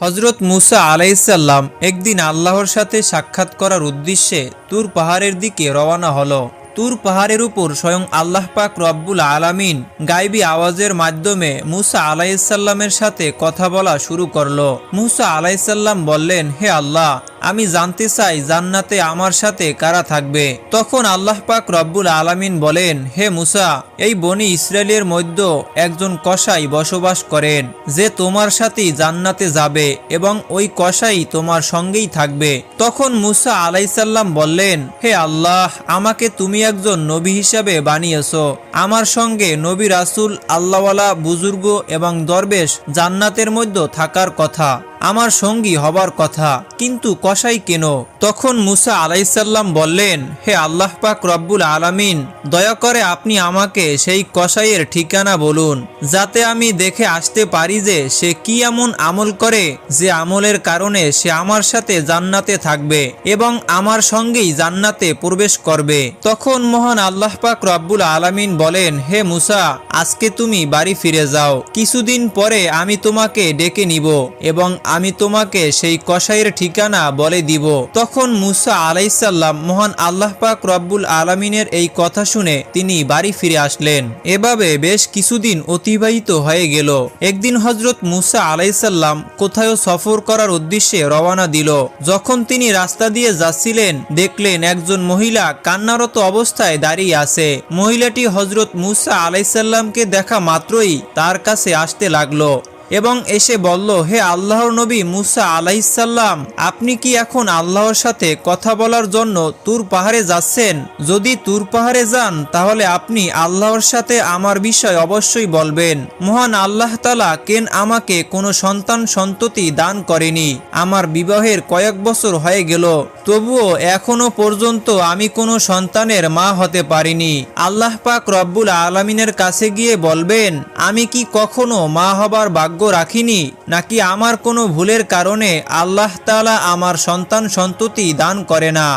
হজরত মুসা আলাইসাল্লাম একদিন আল্লাহর সাথে সাক্ষাৎ করার উদ্দেশ্যে তুর পাহাড়ের দিকে রওনা হলো। তুর পাহাড়ের উপর স্বয়ং আল্লাহ পাক রব্বুল আলামিন গায়বী আওয়াজের মাধ্যমে মুসা আলাইসাল্লামের সাথে কথা বলা শুরু করলো। মুসা আলাইসাল্লাম বললেন, হে আল্লাহ, আমি জানতে চাই জান্নাতে আমার সাথে কারা থাকবে। তখন আল্লাহ পাক রব্বুল আলামিন বলেন, হে মুসা, এই বনি ইসরায়েলের মধ্যে একজন কসাই বসবাস করেন, যে তোমার সাথেই জান্নাতে যাবে এবং ওই কসাই তোমার সঙ্গেই থাকবে। তখন মুসা আলাইসাল্লাম বললেন, হে আল্লাহ, আমাকে তুমি একজন নবী হিসাবে বানিয়েছো। আমার সঙ্গে নবী রাসূল, আল্লাহওয়ালা, বুজুর্গ এবং দরবেশ জান্নাতের মধ্যে থাকার কথা, আমার সঙ্গী হবার কথা, কিন্তু কসাই কেন? তখন মুসা আলাইসাল্লাম বললেন, হে আল্লাহ পাক রব্বুল আলামিন, দয়া করে আপনি আমাকে সেই কসাইয়ের ঠিকানা বলুন, যাতে আমি দেখে আসতে পারি যে সে কি এমন আমল করে যে আমলের কারণে সে আমার সাথে জান্নাতে থাকবে এবং আমার সঙ্গেই জান্নাতে প্রবেশ করবে। তখন মহান আল্লাহ পাক রব্বুল আলামিন বলেন, হে মুসা, আজকে তুমি বাড়ি ফিরে যাও, কিছুদিন পরে আমি তোমাকে ডেকে নিব এবং আমি তোমাকে সেই কসাইয়ের ঠিকানা বলে দিব। তখন মুসা আলাইসাল্লাম মহান আল্লাহ পাক রব্বুল আলামিনের এই কথা শুনে তিনি বাড়ি ফিরে আসলেন। এভাবে বেশ কিছুদিন অতিবাহিত হয়ে গেল। একদিন হজরত মুসা আলাইসাল্লাম কোথাও সফর করার উদ্দেশ্যে রওনা দিল। যখন তিনি রাস্তা দিয়ে যাচ্ছিলেন, দেখলেন একজন মহিলা কান্নারত অবস্থায় দাঁড়িয়ে আছে। মহিলাটি হজরত মুসা আলাইসাল্লামকে দেখা মাত্রই তার কাছে আসতে লাগলো এবং এসে বলল, হে আল্লাহর নবী মুসা আলাইসাল্লাম, আপনি কি এখন আল্লাহর সাথে কথা বলার জন্য তুর পাহাড়ে যাচ্ছেন? যদি তুর পাহাড়ে যান তাহলে আপনি আল্লাহর সাথে আমার বিষয় অবশ্যই বলবেন। মহান আল্লাহ তাআলা কেন আমাকে কোনো সন্তান সন্ততি দান করেনি। আমার বিবাহের কয়েক বছর হয়ে গেল, তবুও এখনো পর্যন্ত আমি কোনো সন্তানের মা হতে পারিনি। আল্লাহ পাক রব্বুল আলামিনের কাছে গিয়ে বলবেন, আমি কি কখনো মা হবার ভাগ্য রাখিনি, নাকি আমার কোনো ভুলের কারণে আল্লাহ তাআলা আমার সন্তান সন্ততি দান করে না?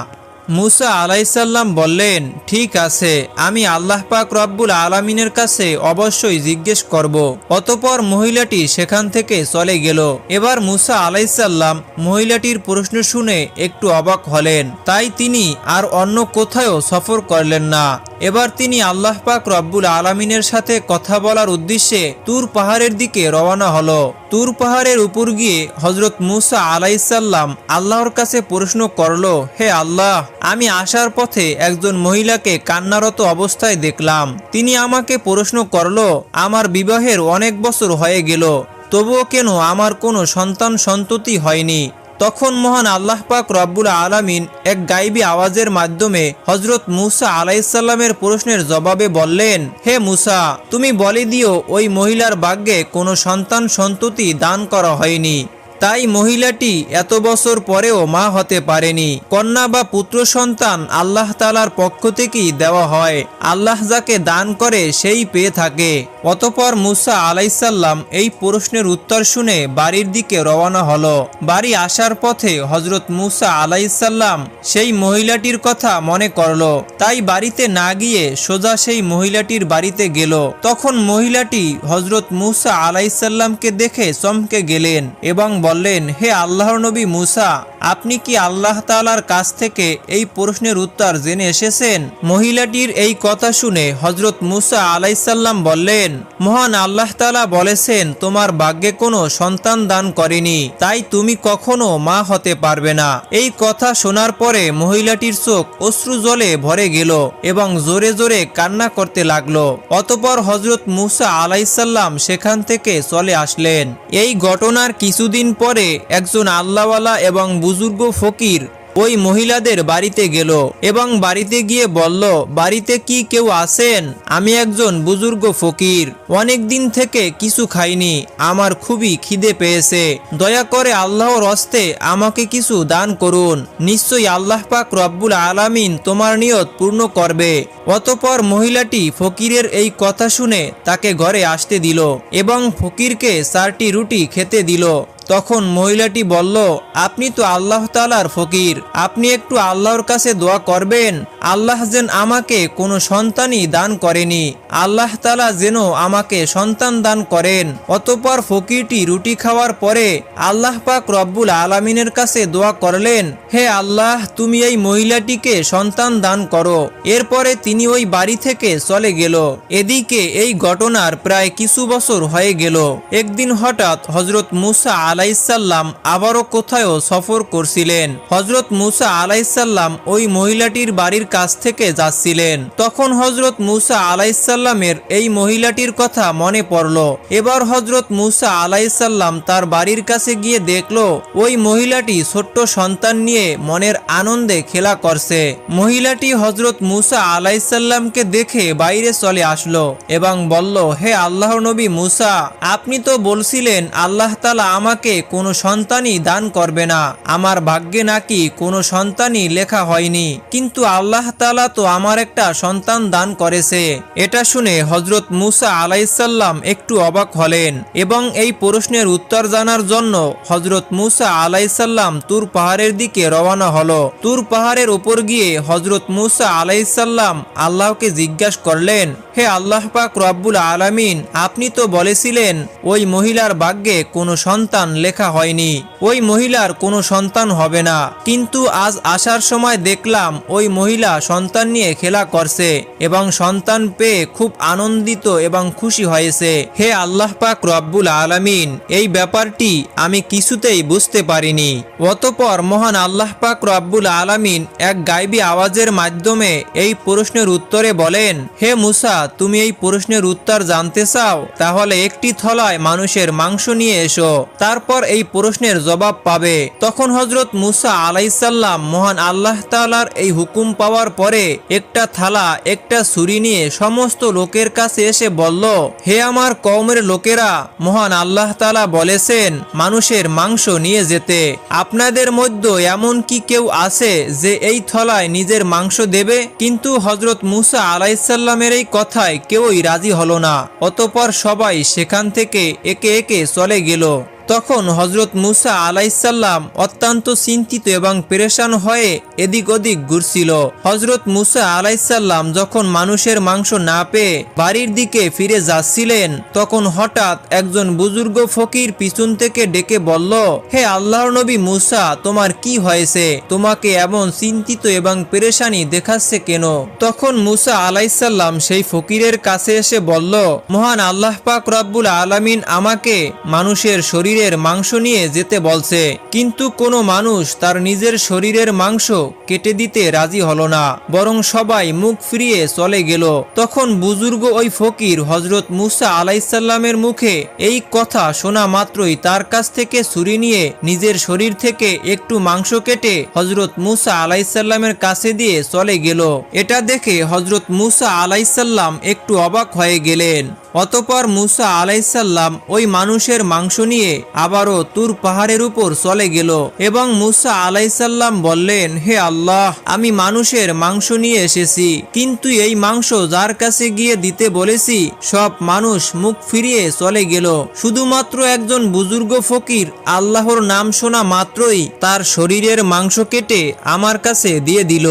মুসা আলাইসাল্লাম বললেন, ঠিক আছে, আমি আল্লাহ পাক রব্বুল আলামিনের কাছে অবশ্যই জিজ্ঞেস করব। অতঃপর মহিলাটি সেখান থেকে চলে গেল। এবার মুসা আলাইসাল্লাম মহিলাটির প্রশ্ন শুনে একটু অবাক হলেন, তাই তিনি আর অন্য কোথাও সফর করলেন না। এবার তিনি আল্লাহ পাক রব্বুল আলামিনের সাথে কথা বলার উদ্দেশ্যে তুর পাহাড়ের দিকে রওনা হলো। তুর পাহাড়ের উপর গিয়ে হজরত মুসা আলাইসাল্লাম আল্লাহর কাছে প্রশ্ন করলো, হে আল্লাহ, আমি আসার পথে একজন মহিলাকে কান্নারত অবস্থায় দেখলাম। তিনি আমাকে প্রশ্ন করলো, আমার বিবাহের অনেক বছর হয়ে গেল, তবুও কেন আমার কোনো সন্তান সন্ততি হয়নি? তখন মহান আল্লাহ পাক রব্বুল আলামিন এক গায়বী আওয়াজের মাধ্যমে হজরত মুসা আলাইসাল্লামের প্রশ্নের জবাবে বললেন, হে মুসা, তুমি বলে দিও ওই মহিলার ভাগ্যে কোনো সন্তান সন্ততি দান করা হয়নি, তাই মহিলাটি এত বছর পরেও মা হতে পারেনি। কন্যা বা পুত্র সন্তান আল্লাহ তাআলার পক্ষ থেকেই দেওয়া হয়, আল্লাহ যাকে দান করে সেই পেয়ে থাকে। অতঃপর মুসা আলাইসাল্লাম এই প্রশ্নের উত্তর শুনে বাড়ির দিকে রওনা হলো। বাড়ি আসার পথে হজরত মুসা আলাইসাল্লাম সেই মহিলাটির কথা মনে করলো, তাই বাড়িতে না গিয়ে সোজা সেই মহিলাটির বাড়িতে গেল। তখন মহিলাটি হজরত মুসা আলাইসাল্লামকে দেখে চমকে গেলেন এবং বললেন, হে আল্লাহর নবী মুসা, আপনি কি আল্লাহ তাআলার কাছ থেকে এই প্রশ্নের উত্তর জেনে এসেছেন? মহিলাটির এই কথা শুনে হজরত মুসা আলাইসাল্লাম বললেন, মহান আল্লাহ তাআলা বলেছেন তোমার ভাগ্যে কোনো সন্তান দান করেনি, তাই তুমি কখনো মা হতে পারবে না। এই কথা শোনার পরে মহিলাটির চোখ অশ্রু জলে ভরে গেল এবং জোরে জোরে কান্না করতে লাগলো। অতঃপর হজরত মুসা আলাইসাল্লাম সেখান থেকে চলে আসলেন। এই ঘটনার কিছুদিন পরে একজন আল্লাহওয়ালা এবং বুজুর্গ ফকির ওই মহিলাদের বাড়িতে গেল এবং বাড়িতে গিয়ে বলল, বাড়িতে কি কেউ আছেন? আমি একজন বুজুর্গ ফকির, অনেক দিন থেকে কিছু খাইনি, আমার খুবই খিদে পেয়েছে, দয়া করে আল্লাহর হস্তে আমাকে কিছু দান করুন, নিশ্চয়ই আল্লাহ পাক রব্বুল আলামিন তোমার নিয়ত পূর্ণ করবে। অতঃপর মহিলাটি ফকিরের এই কথা শুনে তাকে ঘরে আসতে দিল এবং ফকিরকে 4টি রুটি খেতে দিল। তখন মহিলাটি বলল, আপনি তো আল্লাহ তাআলার ফকির, আপনি একটু আল্লাহর কাছে দোয়া করবেন, আল্লাহ যেন আমাকে কোনো সন্তানই দান করেনি, আল্লাহ তাআলা যেন আমাকে সন্তান দান করেন। অতঃপর ফকিরটি রুটি খাওয়ার পরে আল্লাহ পাক রব্বুল আলামিনের কাছে দোয়া করলেন, হে আল্লাহ, তুমি এই মহিলাটিকে সন্তান দান করো। এরপরে তিনি ওই বাড়ি থেকে চলে গেল। এদিকে এই ঘটনার প্রায় কিছু বছর হয়ে গেল। একদিন হঠাৎ হযরত মুসা আলাইহিসসালাম আবারও কোথাও সফর করছিলেন। হযরত মুসা আলাইহিসসালাম ওই মহিলাটির বাড়ির কাছ থেকে যাচ্ছিলেন। তখন হযরত মুসা আলাইহিসসালামের এই মহিলাটির কথা মনে পড়ল। এবার হযরত মুসা আলাইহিসসালাম তার বাড়ির কাছে গিয়ে দেখল ওই মহিলাটি ছোট্ট সন্তান নিয়ে মনের আনন্দে খেলা করছে। মহিলাটি হযরত মুসা আলাইহিসসালামকে দেখে বাইরে চলে আসলো এবং বলল, হে আল্লাহর নবী মুসা, আপনি তো বলছিলেন আল্লাহ তাআলা আমাকে কোনো সন্তানই দান করবে না, আমার ভাগ্যে নাকি কোনো সন্তানই লেখা হয়নি, কিন্তু আল্লাহ তাআলা তো আমার একটা সন্তান দান করেছে। এটা শুনে হযরত মুসা আলাইহিসসালাম একটু অবাক হলেন এবং এই প্রশ্নের উত্তর জানার জন্য হযরত মুসা আলাইহিসসালাম তুর পাহাড়ের দিকে রওনা হলো। তুর পাহাড়ের উপর গিয়ে হযরত মুসা আলাইহিসসালাম আল্লাহকে জিজ্ঞাসা করলেন, হে আল্লাহ পাক রব্বুল আলামিন, আপনি তো বলেছিলেন ওই মহিলার ভাগ্যে কোনো সন্তান লেখা হয়নি, ওই মহিলার কোনো সন্তান হবে না, কিন্তু আজ আসার সময় দেখলাম ওই মহিলা সন্তান নিয়ে খেলা করছে এবং সন্তান পেয়ে খুব আনন্দিত এবং খুশি হয়েছে। হে আল্লাহ পাক রব্বুল আলামিন, এই ব্যাপারটি আমি কিছুতেই বুঝতে পারিনি। অতঃপর মহান আল্লাহ পাক রব্বুল আলামিন এক গায়বী আওয়াজের মাধ্যমে এই প্রশ্নের উত্তরে বলেন, হে মুসা, তুমি এই প্রশ্নের উত্তর জানতে চাও, তাহলে একটি থলায় মানুষের মাংস নিয়ে এসো, তারপর এই প্রশ্নের জবাব পাবে। তখন হযরত মুসা আলাইহিসসালাম মহান আল্লাহ তাআলার এই হুকুম পাওয়ার পরে একটা থালা, একটা ছুরি নিয়ে সমস্ত লোকের কাছে এসে বলল, হে আমার কওমের লোকেরা, মহান আল্লাহ তাআলা বলেছেন মানুষের মাংস নিয়ে যেতে। আপনাদের মধ্যে এমন কি কেউ আছে যে এই থলায় নিজের মাংস দেবে? কিন্তু হযরত মুসা আলাইহিসসালামের এই কথায় কেউই রাজি হলো না। অতঃপর সবাই সেখান থেকে একে একে চলে গেল। তখন হযরত মুসা আলাইহিসসালাম অত্যন্ত চিন্তিত এবং পেরেশান হয়ে এদিক ওদিক ঘুরছিল। হযরত মুসা আলাইহিসসালাম যখন মানুষের মাংস না পেয়ে বাড়ির দিকে ফিরে যাচ্ছিলেন, তখন হঠাৎ একজন বুজুর্গ ফকির পিছন থেকে ডেকে বলল, হে আল্লাহর নবী মুসা, তোমার কি হয়েছে? তোমাকে এমন চিন্তিত এবং পেরেশানি দেখাচ্ছে কেন? তখন মুসা আলাইহিসসালাম সেই ফকিরের কাছে এসে বলল, মহান আল্লাহ পাক রব্বুল আলামিন আমাকে মানুষের শরীরের মাংস নিয়ে যেতে বলছে, কিন্তু কোনো মানুষ তার নিজের শরীরের মাংস কেটে দিতে রাজি হলো না, বরং সবাই মুখ ফিরিয়ে চলে গেল। তখন বুজুর্গ ওই ফকির হযরত মুসা আলাইহিসসালামের মুখে এই কথা শোনা মাত্রই তার কাছ থেকে ছুরি নিয়ে নিজের শরীর থেকে একটু মাংস কেটে হযরত মুসা আলাইহিসসালামের কাছে দিয়ে চলে গেল। এটা দেখে হযরত মুসা আলাইহিসসালাম একটু অবাক হয়ে গেলেন। অতঃপর মুসা আলাইহিসসালাম ওই মানুষের মাংস নিয়ে আবারও তুর পাহাড়ের উপর চলে গেল এবং মুসা আলাইহিসসালাম বললেন, হে আল্লাহ, আমি মানুষের মাংস নিয়ে এসেছি, কিন্তু এই মাংস যার কাছে গিয়ে দিতে বলেছি সব মানুষ মুখ ফিরিয়ে চলে গেল। শুধুমাত্র একজন বুজুর্গ ফকির আল্লাহর নাম শোনা মাত্রই তার শরীরের মাংস কেটে আমার কাছে দিয়ে দিল।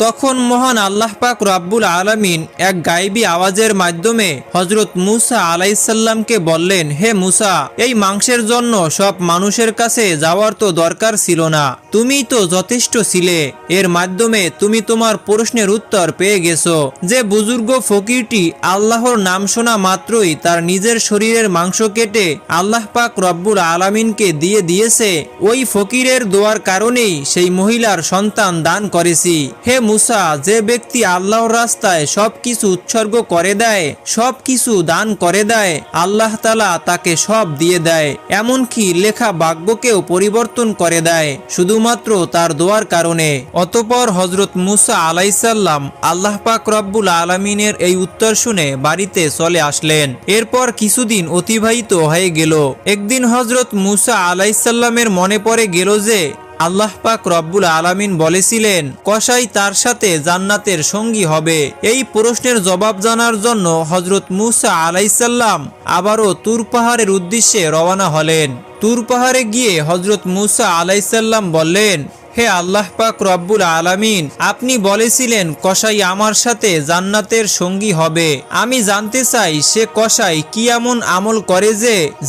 তখন মহান আল্লাহ পাক রব্বুল আলামিন এক গায়বী আওয়াজের মাধ্যমে হযরত মুসা আলাইহিসসালামকে বললেন, হে মুসা, এই মাংসের জন্য সব মানুষের কাছে যাওয়ার তো দরকার ছিল না, তুমি তো যথেষ্ট ছিলে। এর মাধ্যমে তুমি তোমার প্রশ্নের উত্তর পেয়ে গেছো। যে বুজুর্গ ফকিরটি আল্লাহর নাম শোনা মাত্রই তার নিজের শরীরের মাংস কেটে আল্লাহ পাক রব্বুল আলামিনকে দিয়ে দিয়েছে, ওই ফকিরের দোয়ার কারণেই সেই মহিলার সন্তান দান করেছি। হে মুসা, যে ব্যক্তি আল্লাহর রাস্তায় সবকিছু উৎসর্গ করে দেয়, সবকিছু দান করে দেয়, আল্লাহ তাআলা তাকে সব দিয়ে দেয়, এমনকি লেখা ভাগ্যকেও পরিবর্তন করে দেয় শুধুমাত্র তার দোয়ার কারণে। অতঃপর হযরত মুসা আলাইহিসসালাম আল্লাহ পাক রব্বুল আলামিনের এই উত্তর শুনে বাড়িতে চলে আসলেন। এরপর কিছুদিন অতিবাহিত হয়ে গেল। একদিন হযরত মুসা আলাইহিসসালামের মনে পড়ে গেল যে আল্লাহ পাক রব্বুল আলামিন বলেছিলেন কসাই তার সাথে জান্নাতের সঙ্গী হবে। এই প্রশ্নের জবাব জানার জন্য হযরত মূসা আলাইহিসসালাম আবারও তুর পাহাড়ের উদ্দেশ্যে রওনা হলেন। তুর পাহাড়ে গিয়ে হযরত মূসা আলাইহিসসালাম বললেন, হে আল্লাহ পাক রব্বুল আলামিন, আপনি বলেছিলেন কসাই আমার সাথে জান্নাতের সঙ্গী হবে। আমি জানতে চাই সে কসাই কি এমন আমল করে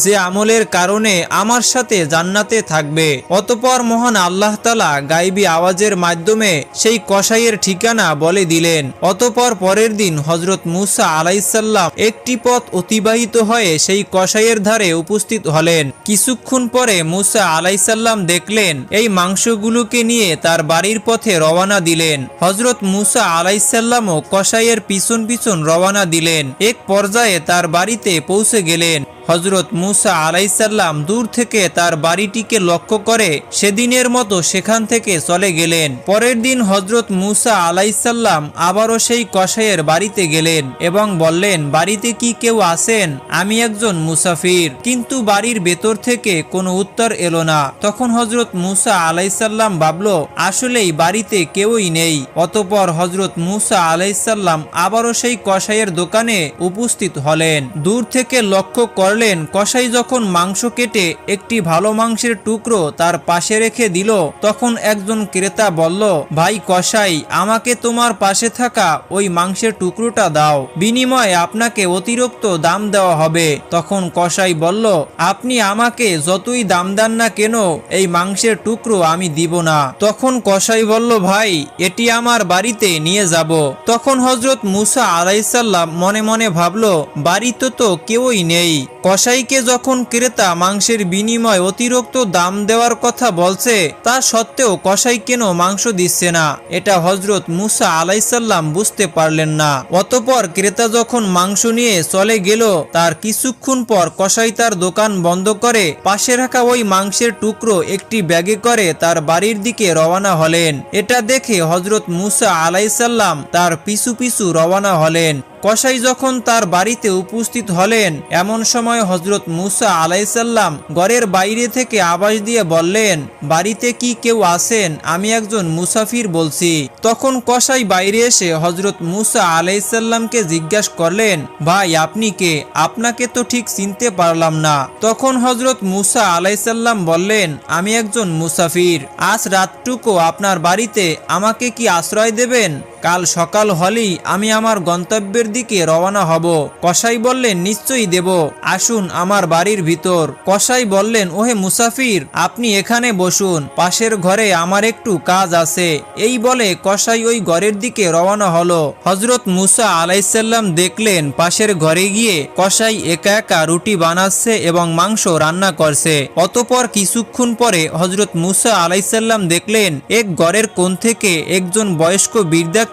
যে আমলের কারণে আমার সাথে জান্নাতে থাকবে। অতঃপর মহান আল্লাহ তাআলা গায়বী আওয়াজের মাধ্যমে সেই কসাইয়ের ঠিকানা বলে দিলেন। অতঃপর পরের দিন হযরত মূসা আলাইহিসসালাম একটি পথ অতিবাহিত হয়ে সেই কসাইয়ের ধারে উপস্থিত হলেন। কিছুক্ষণ পরে মূসা আলাইহিসসালাম দেখলেন এই মাংসগুলোকে নিয়ে তার বাড়ির পথে রওনা দিলেন। হযরত মূসা আলাইহিসসালামও কসাইয়ের পিছন পিছন রওনা দিলেন। এক পর্যায়ে তার বাড়িতে পৌঁছে গেলেন। হযরত মূসা আলাইহিসসালাম দূর থেকে তার বাড়িটিকে লক্ষ্য করে সেদিনের মতো সেখান থেকে চলে গেলেন। পরের দিন হযরত মূসা আলাইহিসসালাম আবারও সেই কসাইয়ের বাড়িতে গেলেন এবং বললেন, বাড়িতে কি কেউ আছেন? আমি একজন মুসাফির। কিন্তু বাড়ির ভেতর থেকে কোনো উত্তর এলো না। তখন হযরত মূসা আলাইহিসসালাম ভাবলো আসলেই বাড়িতে কেউই নেই। অতঃপর হযরত মূসা আলাইহিসসালাম আবারও সেই কসাইয়ের দোকানে উপস্থিত হলেন। দূর থেকে লক্ষ্য করলেন কসাই যখন মাংস কেটে একটি ভালো মাংসের টুকরো তার পাশে রেখে দিল, তখন একজন ক্রেতা বলল, ভাই কসাই, আমাকে তোমার পাশে থাকা ওই মাংসের টুকরোটা দাও, বিনিময়ে আপনাকে অতিরিক্ত দাম দেওয়া হবে। তখন কসাই বলল, আপনি আমাকে যতই দাম দেন না কেন এই মাংসের টুকরো আমি দিব না। তখন কসাই বলল, ভাই এটি আমার বাড়িতে নিয়ে যাব। তখন হযরত মূসা আলাইহিসসালাম মনে মনে ভাবলো বাড়িতে তো কেউই নেই। কসাইকে যখন ক্রেতা মাংসের বিনিময়ে অতিরিক্ত দাম দেওয়ার কথা বলছে, তা সত্ত্বেও কসাই কেন মাংস দিচ্ছে না, এটা হযরত মূসা আলাইহিসসালাম বুঝতে পারলেন না। অতঃপর ক্রেতা যখন মাংস নিয়ে চলে গেল, তার কিছুক্ষণ পর কসাই তার দোকান বন্ধ করে পাশে রাখা ওই মাংসের টুকরো একটি ব্যাগে করে তার বাড়ির দিকে রওনা হলেন। এটা দেখে হযরত মূসা আলাইহিসসালাম তার পিছু পিছু রওনা হলেন। কসাই যখন তার বাড়িতে উপস্থিত হলেন, এমন সময় হযরত মূসা আলাইহিসসালাম ঘরের বাইরে থেকে আওয়াজ দিয়ে বললেন, বাড়িতে কি কেউ আছেন? আমি একজন মুসাফির বলছি। তখন কসাই বাইরে এসে হযরত মূসা আলাইহিসসালামকে জিজ্ঞাসা করলেন, ভাই আপনি কে? আপনাকে তো ঠিক চিনতে পারলাম না। তখন হযরত মূসা আলাইহিসসালাম বললেন, আমি একজন মুসাফির। আজ রাতটুকু আপনার বাড়িতে আমাকে কি আশ্রয় দেবেন? কাল সকাল হলেই আমি আমার গন্তব্যের দিকে রওনা হব। কসাই বললেন, নিশ্চয়ই দেব, আসুন আমার বাড়ির ভিতর। কসাই বললেন, ওহে মুসাফির, আপনি এখানে বসুন, পাশের ঘরে আমার একটু কাজ আছে। এই বলে কসাই ওই ঘরের দিকে রওনা হলো। হযরত মূসা আলাইহিসসালাম দেখলেন পাশের ঘরে গিয়ে কসাই একা একা রুটি বানাচ্ছে এবং মাংস রান্না করছে। অতঃপর কিছুক্ষণ পরে হযরত মূসা আলাইহিসসালাম দেখলেন এক ঘরের কোণ থেকে একজন বয়স্ক বৃদ্ধা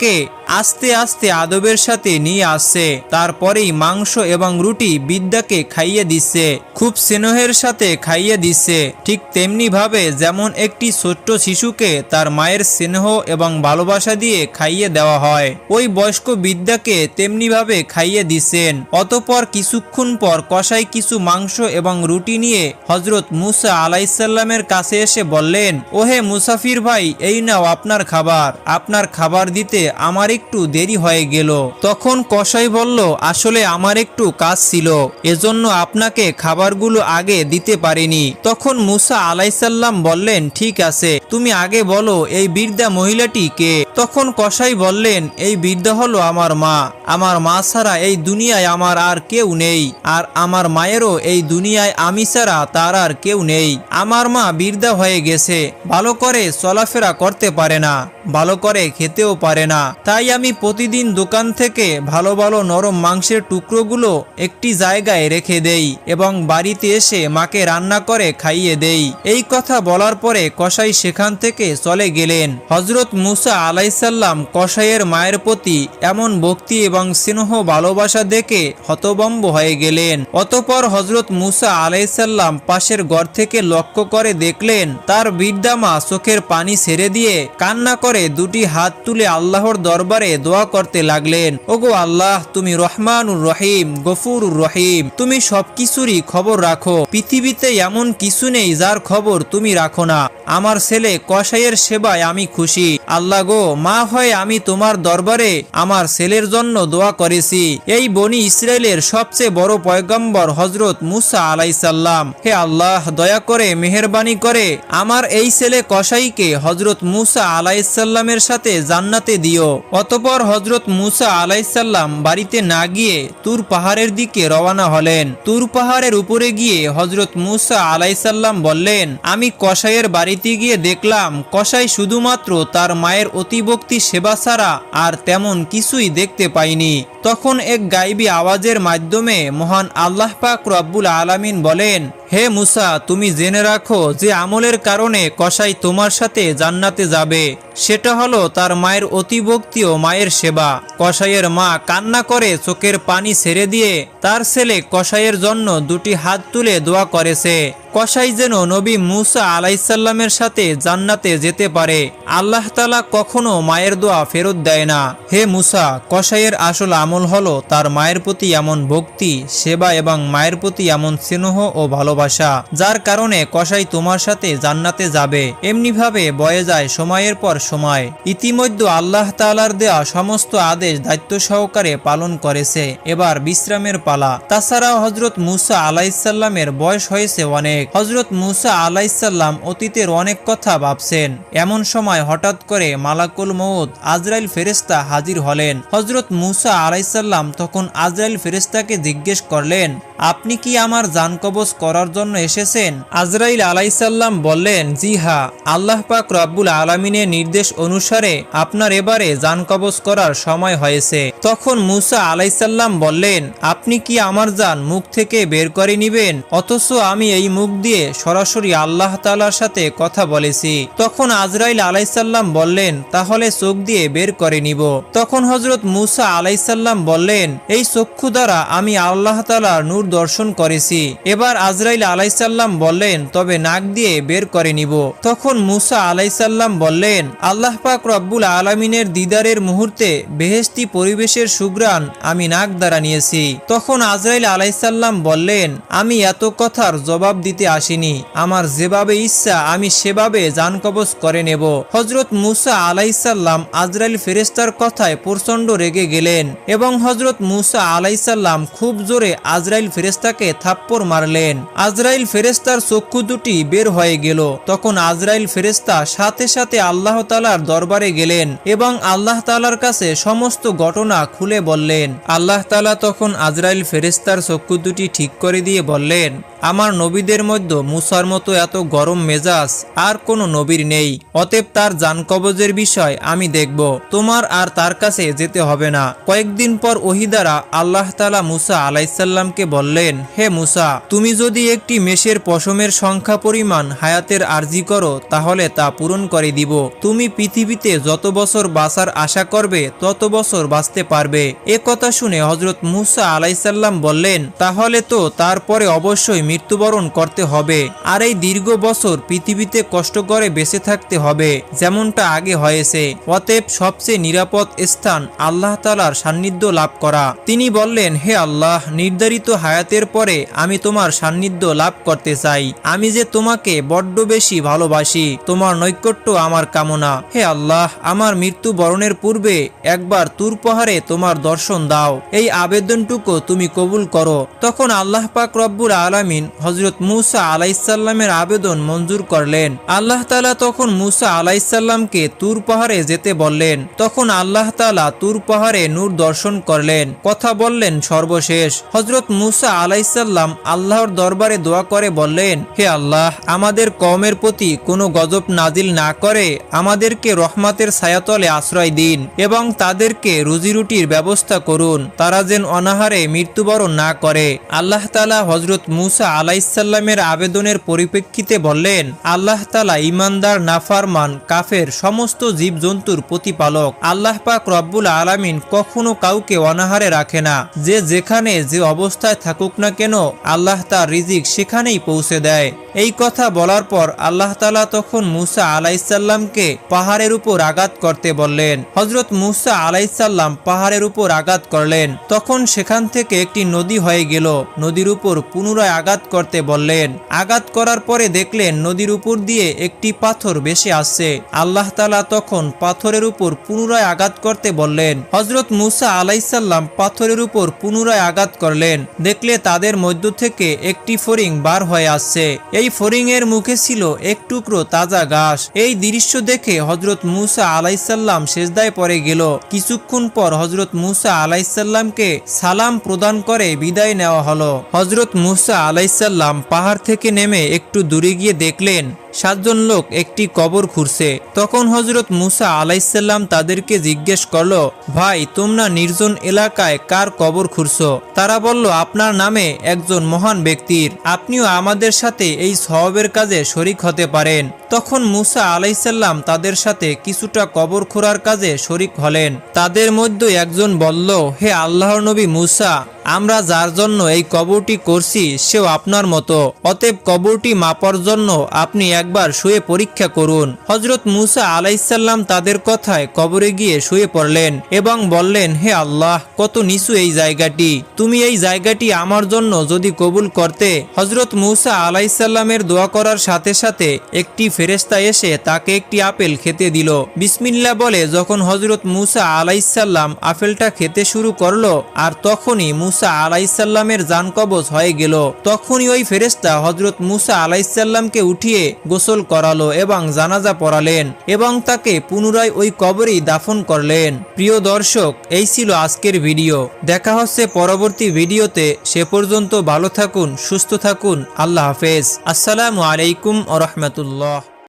আস্তে আস্তে আদবের সাথে নিয়ে আসছে। তারপরেই মাংস এবং রুটি বৃদ্ধাকে খাইয়ে দিচ্ছে, খুব স্নেহের সাথে খাইয়ে দিচ্ছে। ঠিক তেমনি ভাবে যেমন একটি ছোট্ট শিশুকে তার মায়ের স্নেহ এবং ভালোবাসা দিয়ে খাইয়ে দেওয়া হয়, ওই বয়স্ক বৃদ্ধাকে তেমনি ভাবে খাইয়ে দিচ্ছেন। অতঃপর কিছুক্ষণ পর কসাই কিছু মাংস এবং রুটি নিয়ে হযরত মূসা আলাইহিসসালামের কাছে এসে বললেন, ওহে মুসাফির ভাই, এই নাও আপনার খাবার। আপনার খাবার দিতে আমার একটু দেরি হয়ে গেল। তখন কসাই বলল, আসলে আমার একটু কাজ ছিল, এজন্য আপনাকে খাবারগুলো আগে দিতে পারিনি। তখন মূসা আলাইহিসসালাম বললেন, ঠিক আছে, তুমি আগে বলো এই বৃদ্ধা মহিলাটি কে? তখন কসাই বললেন, এই বৃদ্ধা হলো আমার মা। আমার মা ছাড়া এই দুনিয়ায় আমার আর কেউ নেই, আর আমার মায়েরও এই দুনিয়ায় আমি ছাড়া তার আর কেউ নেই। আমার মা বৃদ্ধা হয়ে গেছে, ভালো করে চলাফেরা করতে পারে না, ভালো করে খেতেও পারে না। তাই আমি প্রতিদিন দোকান থেকে ভালো ভালো নরম মাংসের টুকরোগুলো একটি জায়গায় রেখে দেই এবং বাড়িতে এসে মাকে রান্না করে খাইয়ে দেই। এই কথা বলার পরে কসাই সেখান থেকে চলে গেলেন। হযরত মূসা আলাইহিসসালাম কসাইয়ের মায়ের প্রতি এমন ভক্তি এবং স্নেহ ভালোবাসা দেখে হতভম্ব হয়ে গেলেন। অতঃপর হযরত মূসা আলাইহিসসালাম পাশের ঘর থেকে লক্ষ্য করে দেখলেন তার বৃদ্ধা মা চোখের পানি ছেড়ে দিয়ে কান্না করে দুটি হাত তুলে আল্লাহর দরবারে দরবারে দোয়া করতে লাগলেন, ওগো আল্লাহ, তুমি রহমানুর রহিম, গফুরুর রহিম, তুমি সবকিছুরই খবর রাখো। পৃথিবীতে এমন কিছু নেই যার খবর তুমি রাখো না। আমার ছেলে কসাইয়ের সেবায় আমি খুশি। আল্লাহ গো, মা হয়ে আমি তোমার দরবারে আমার ছেলের জন্য দোয়া করেছি। এই বনি ইসরায়েলের সবচেয়ে বড় পয়গম্বর হযরত মুসা আলাইসাল্লাম, হে আল্লাহ, দয়া করে মেহেরবানি করে আমার এই ছেলে কসাইকে হযরত মুসা আলাইসাল্লামের সাথে জান্নাতে দিও। অতঃপর হযরত মুসা আলাইসাল্লাম বাড়িতে না গিয়ে তুর পাহাড়ের দিকে রওনা হলেন। তুর পাহাড়ের উপরে গিয়ে হযরত মুসা আলাইসাল্লাম বললেন, আমি কসাইয়ের বাড়িতে গিয়ে দেখলাম কসাই শুধুমাত্র তার মায়ের অতিভক্তি সেবা ছাড়া আর তেমন কিছুই দেখতে পাইনি। তখন এক গায়বী আওয়াজের মাধ্যমে মহান আল্লাহ পাক রব্বুল আলামিন বলেন, হে মুসা, তুমি জেনে রাখো যে আমলের কারণে কসাই তোমার সাথে জান্নাতে যাবে সেটা হলো তার মায়ের অতিভক্তি ও মায়ের সেবা। কসাইয়ের মা কান্না করে চোখের পানি ছেড়ে দিয়ে তার ছেলে কসাইয়ের জন্য দুটি হাত তুলে দোয়া করেছে, কসাই যেন নবী মুসা আলাইসাল্লামের সাথে জান্নাতে যেতে পারে। আল্লাহ তাআলা কখনো মায়ের দোয়া ফেরত দেয় না। হে মুসা, কসাইয়ের আসল আমল হলো তার মায়ের প্রতি এমন ভক্তি, সেবা এবং মায়ের প্রতি এমন স্নেহ ও ভালোবাসা যার কারণে কসাই তোমার সাথে জান্নাতে যাবে। এমনিভাবে বয়ে যায় সময়ের পর সময়। ইতিমধ্যে আল্লাহ তাআলার দেয়া সমস্ত আদেশ দায়িত্ব সহকারে পালন করেছে। এবার বিশ্রামের পালা। তাছাড়াও হযরত মুসা আলাইসাল্লামের বয়স হয়েছে অনেক। হযরত মুসা আলাইসাল্লাম অতীতের অনেক কথা ভাবছেন। এমন সময় হঠাৎ করে মালাকুল মউত আজরাইল ফেরেশতা হাজির হলেন। হযরত মুসা আলাইসাল্লাম তখন আজরাইল ফেরেশতাকে জিজ্ঞেস করলেন, আপনি কি আমার জান কবজ করার জন্য এসেছেন? আজরাইল আলাইসাল্লাম বললেন, জি হ্যাঁ, আল্লাহ পাক রব্বুল আলামিনের নির্দেশ অনুসারে আপনার এবারে জান কবজ করার সময় হয়েছে। তখন মুসা আলাইসাল্লাম বললেন, আপনি কি আমার জান মুখ থেকে বের করে নিবেন? অথচ আমি এই মুখ দিয়ে সরাসরি আল্লাহ তাআলার সাথে কথা বলেছি। তখন আজরাইল আলাইসাল্লাম বললেন, তাহলে চোখ দিয়ে বের করে নিব। তখন হযরত মুসা আলাইসাল্লাম বললেন, এই চক্ষু দ্বারা আমি আল্লাহ তাআলার নূর দর্শন করেছি। এবার আজরাইল আলাইসাল্লাম বললেন, তবে নাক দিয়ে বের করে নিব। তখন মুসা আলাইসাল্লাম বললেন, আল্লাহ পাক রব্বুল আলামিনের দিদারের মুহূর্তে বেহেশতি পরিবেশের সুঘ্রাণ আমি নাক দ্বারা নিয়েছি। তখন আজরাইল আলাইসাল্লাম বললেন, আমি এত কথার জবাব দিতে আসিনি, আমার যেভাবে ইচ্ছা আমি সেভাবে জান কবজ করে নেব। হযরত মুসা আলাইসাল্লাম আজরাইল ফেরেশতার কথায় প্রচন্ড রেগে গেলেন এবং হযরত মুসা আলাইসাল্লাম খুব জোরে আজরাইল ফেরেশতাকে থাপ্পড় মারলেন। আজরাইল ফেরেশতার চক্ষু দুটি বের হয়ে গেল। তখন আজরাইল ফেরেশতা সাথে সাথে আল্লাহ তাআলার দরবারে গেলেন এবং আল্লাহ তাআলার কাছে সমস্ত ঘটনা খুলে বললেন। আল্লাহ তাআলা তখন আজরাইল ফেরেশতার চক্ষু দুটি ঠিক করে দিয়ে বললেন, আমার নবীদের মধ্যে মুসার মতো এত গরম মেজাজ আর কোনো নবীর নেই। অতএব তার জান কবজের বিষয় আমি দেখব, তোমার আর তার কাছে যেতে হবে না। কয়েকদিন পর ওহী দ্বারা আল্লাহ তাআলা মুসা আলাইসাল্লামকে বললেন, হে মুসা, তুমি যদি একটি মেষের পশমের সংখ্যা পরিমাণ হায়াতের আরজি করো তাহলে তা পূরণ করে দিব। তুমি পৃথিবীতে যত বছর বাঁচার আশা করবে তত বছর বাঁচতে পারবে। এ কথা শুনে হযরত মুসা আলাইসাল্লাম বললেন, তাহলে তো তারপরে অবশ্যই মৃত্যুবরণ করতে হবে আর এই দীর্ঘ বছর পৃথিবীতে কষ্ট করে বেঁচে থাকতে হবে যেমনটা আগে হয়েছে। অতএব সবচেয়ে নিরাপদ স্থান আল্লাহ তাআলার সান্নিধ্য লাভ করা। তিনি বললেন, হে আল্লাহ, নির্ধারিত হায়াতের পরে আমি তোমার সান্নিধ্য লাভ করতে চাই। আমি যে তোমাকে বড্ড বেশি ভালোবাসি, তোমার নৈকট্য আমার কামনা। হে আল্লাহ, আমার মৃত্যুবরণের পূর্বে একবার তুর পাহাড়ে তোমার দর্শন দাও, এই আবেদনটুকু তুমি কবুল করো। তখন আল্লাহ পাক রব্বুল আলামিন হযরত মুসা আলাইসাল্লামের আবেদন মঞ্জুর করলেন। আল্লাহ তাআলা তখন মুসা আলাইসাল্লামকে তুর পাহাড়ে যেতে বললেন। তখন আল্লাহ তাআলা তুর পাহাড়ে নূর দর্শন করলেন, কথা বললেন সর্বশেষ। হযরত মুসা আলাইসাল্লাম আল্লাহর দরবারে দোয়া করে বললেন, হে আল্লাহ, আমাদের কওমের প্রতি কোনো গজব নাজিল না করে আমাদেরকে রহমতের ছায়াতলে আশ্রয় দিন এবং তাদেরকে রুজিরুটির ব্যবস্থা করুন, তারা যেন অনাহারে মৃত্যুবরণ না করে। আল্লাহ তাআলা হযরত মুসা আলাইসাল্লামের আবেদনের পরিপ্রেক্ষিতে বললেন, আল্লাহ তাআলা ঈমানদার, নাফরমান, কাফের সমস্ত জীবজন্তুর প্রতিপালক। আল্লাহ পাক রব্বুল আলামিন কখনো কাউকে অনাহারে রাখে না। যে যেখানে যে অবস্থায় থাকুক না কেন আল্লাহ তার রিজিক সেখানেই পৌঁছে দেয়। এই কথা বলার পর আল্লাহ তাআলা তখন মূসা আলাইহিসসালামকে পাহাড়ের উপর আঘাত করতে বললেন। হযরত মূসা আলাইহিসসালাম পাহাড়ের উপর আঘাত করলেন। তখন সেখান থেকে একটি নদী হয়ে গেল। নদীর উপর পুনরায় আঘাত করতে বললেন। আঘাত করার পরে দেখলেন নদীর উপর দিয়ে একটি পাথর ভেসে আসছে। আল্লাহ তাআলা তখন পাথরের উপর পুনরায় আঘাত করতে বললেন। হযরত মূসা আলাইহিসসালাম পাথরের উপর পুনরায় আঘাত করলেন। দেখলে তাদের মধ্য থেকে একটি ফড়িং বার হয়ে আসছে। এই ফড়িং এর মুখে ছিল এক টুকরো তাজা ঘাস। এই দৃশ্য দেখে হযরত মূসা আলাইহিসসালাম সিজদায় পড়ে গেল। কিছুক্ষণ পর হযরত মূসা আলাইহিসসালামকে সালাম প্রদান করে বিদায় নেওয়া হলো। হযরত মূসা আলাইহিসসালাম পাহাড় থেকে নেমে একটু দূরে গিয়ে দেখলেন 7 জন লোক একটি কবর খুঁড়ছে। তখন হযরত মূসা আলাইহিসসালাম তাদেরকে জিজ্ঞেস করলো, ভাই তোমরা নির্জন এলাকায় কার কবর খুঁড়ছো? তারা বলল, আপনার নামে একজন মহান ব্যক্তির। আপনিও আমাদের সাথে এই সওয়াবের কাজে শরীক হতে পারেন। তখন মূসা আলাইহিসসালাম তাদের সাথে কিছুটা কবর খোঁড়ার কাজে শরীক হলেন। তাদের মধ্যে একজন বলল, হে আল্লাহর নবী মূসা, আমরা যার জন্য এই কবরটি করছি সেও আপনার মতো। অতএব কবরটি মাপার জন্য আপনি একবার শুয়ে পরীক্ষা করুন। হযরত মূসা আলাইহিসসালাম তাদের কথায় কবরে গিয়ে শুয়ে পড়লেন এবং বললেন, হে আল্লাহ, কত নিচু এই জায়গাটি। তুমি এই জায়গাটি আমার জন্য যদি কবুল করতে। হযরত মূসা আলাইহিসসালামের দোয়া করার সাথে সাথে একটি ফেরেশতা এসে তাকে একটি আপেল খেতে দিল। বিসমিল্লাহ বলে যখন হযরত মূসা আলাইহিসসালাম আপেলটা খেতে শুরু করলো, আর তখনই মূসা আলাইহিসসালামের জান কবজ হয়ে গেল। তখনই ওই ফেরেশতা হযরত মূসা আলাইহিসসালামকে উঠিয়ে গোসল করালো এবং জানাজা পড়ালেন এবং তাকে পুনরায় ওই কবরেই দাফন করলেন। প্রিয় দর্শক, এই ছিল আজকের ভিডিও। দেখা হচ্ছে পরবর্তী ভিডিওতে। সে পর্যন্ত ভালো থাকুন, সুস্থ থাকুন। আল্লাহ হাফেজ। আসসালামু আলাইকুম ওয়া রাহমাতুল্লাহ।